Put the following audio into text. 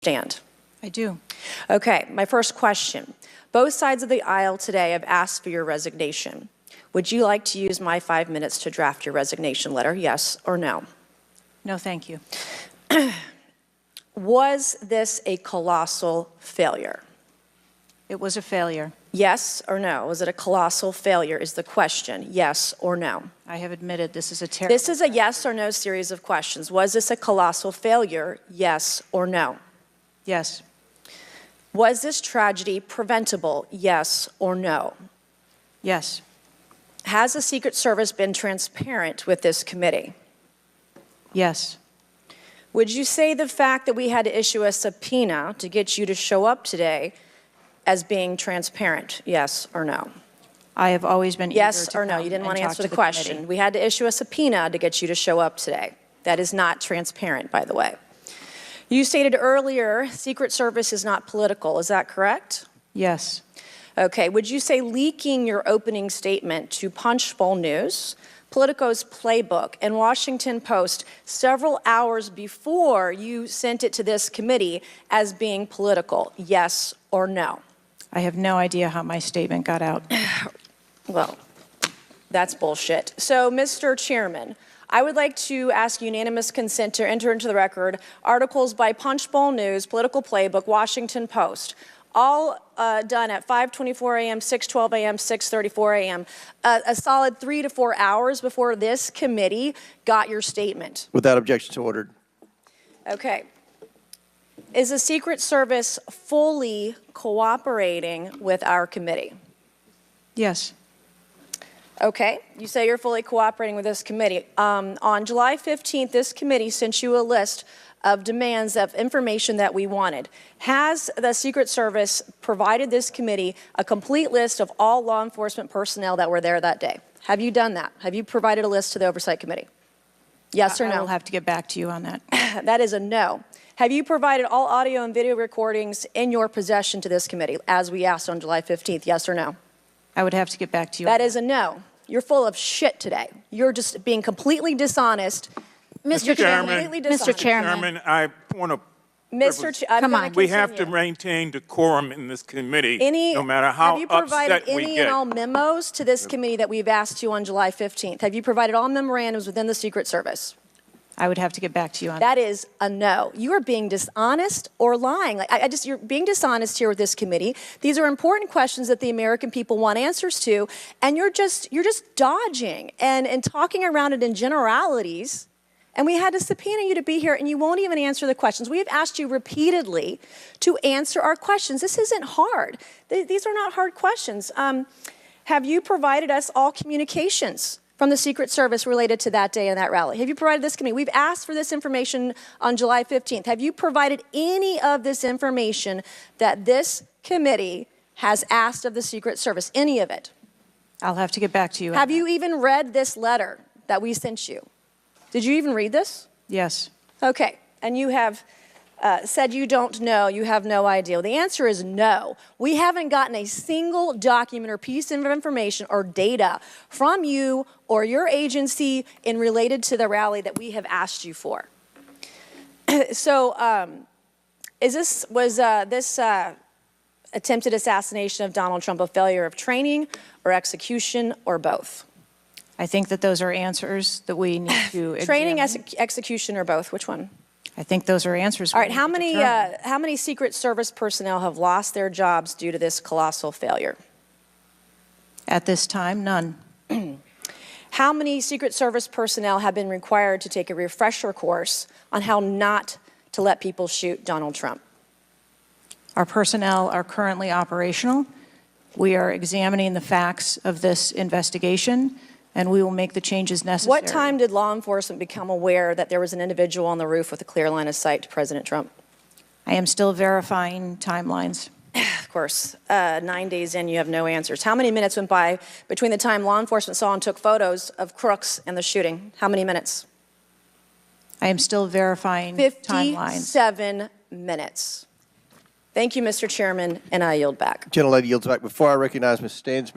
Stand. I do. Okay, my first question. Both sides of the aisle today have asked for your resignation. Would you like to use my 5 minutes to draft your resignation letter, yes or no? No, thank you. Was this a colossal failure? It was a failure. Yes or no? Was it a colossal failure is the question, yes or no? I have admitted this is a terrible... This is a yes or no series of questions. Was this a colossal failure, yes or no? Yes. Was this tragedy preventable, yes or no? Yes. Has the Secret Service been transparent with this committee? Yes. Would you say the fact that we had to issue a subpoena to get you to show up today as being transparent, yes or no? I have always been yes or no? You didn't want to answer the question. Committee. We had to issue a subpoena to get you to show up today. That is not transparent, by the way. You stated earlier, Secret Service is not political. Is that correct? Yes. Okay. Would you say leaking your opening statement to Punchbowl News, Politico's Playbook, and Washington Post several hours before you sent it to this committee as being political, yes or no? I have no idea how my statement got out. Well, that's bullshit. So, Mr. Chairman, I would like to ask unanimous consent to enter into the record articles by Punchbowl News, Political Playbook, Washington Post, all done at 5:24 a.m., 6:12 a.m., 6:34 a.m., a solid 3 to 4 hours before this committee got your statement. Without objection, so ordered. Okay. Is the Secret Service fully cooperating with our committee? Yes. Okay, you say you're fully cooperating with this committee. On July 15th, this committee sent you a list of demands of information that we wanted. Has the Secret Service provided this committee a complete list of all law enforcement personnel that were there that day? Have you done that? Have you provided a list to the Oversight Committee? Yes or no? I will have to get back to you on that. That is a no. Have you provided all audio and video recordings in your possession to this committee, as we asked on July 15th, yes or no? I would have to get back to you. That is a no. You're full of shit today. You're just being completely dishonest. Mr. Chairman, Mr. Chairman, I want to. Come on. We have to maintain decorum in this committee, no matter how upset we get. Have you provided any and all memos to this committee that we've asked you on July 15th? Have you provided all memorandums within the Secret Service? I would have to get back to you on that. That is a no. You are being dishonest or lying. You're being dishonest here with this committee. These are important questions that the American people want answers to, and you're just dodging and talking around it in generalities. And we had to subpoena you to be here, and you won't even answer the questions. We have asked you repeatedly to answer our questions. This isn't hard. These are not hard questions. Have you provided us all communications from the Secret Service related to that day and that rally? Have you provided this committee? We've asked for this information on July 15th. Have you provided any of this information that this committee has asked of the Secret Service? Any of it? I'll have to get back to you. Have you even read this letter that we sent you? Did you even read this? Yes. Okay. And you have said you don't know, you have no idea. Well, the answer is no. We haven't gotten a single document or piece of information or data from you or your agency in related to the rally that we have asked you for. So, was this attempted assassination of Donald Trump a failure of training or execution or both? I think that those are answers that we need to examine. Training, execution, or both? Which one? I think those are answers. All right. How many Secret Service personnel have lost their jobs due to this colossal failure? At this time, none. How many Secret Service personnel have been required to take a refresher course on how not to let people shoot Donald Trump? Our personnel are currently operational. We are examining the facts of this investigation, and we will make the changes necessary. What time did law enforcement become aware that there was an individual on the roof with a clear line of sight to President Trump? I am still verifying timelines. Of course, 9 days in, you have no answers. How many minutes went by between the time law enforcement saw and took photos of crooks and the shooting? How many minutes? I am still verifying timelines. 57 minutes. Thank you, Mr. Chairman, and I yield back. Gentlelady yields back. Before I recognize Ms. Stansberry.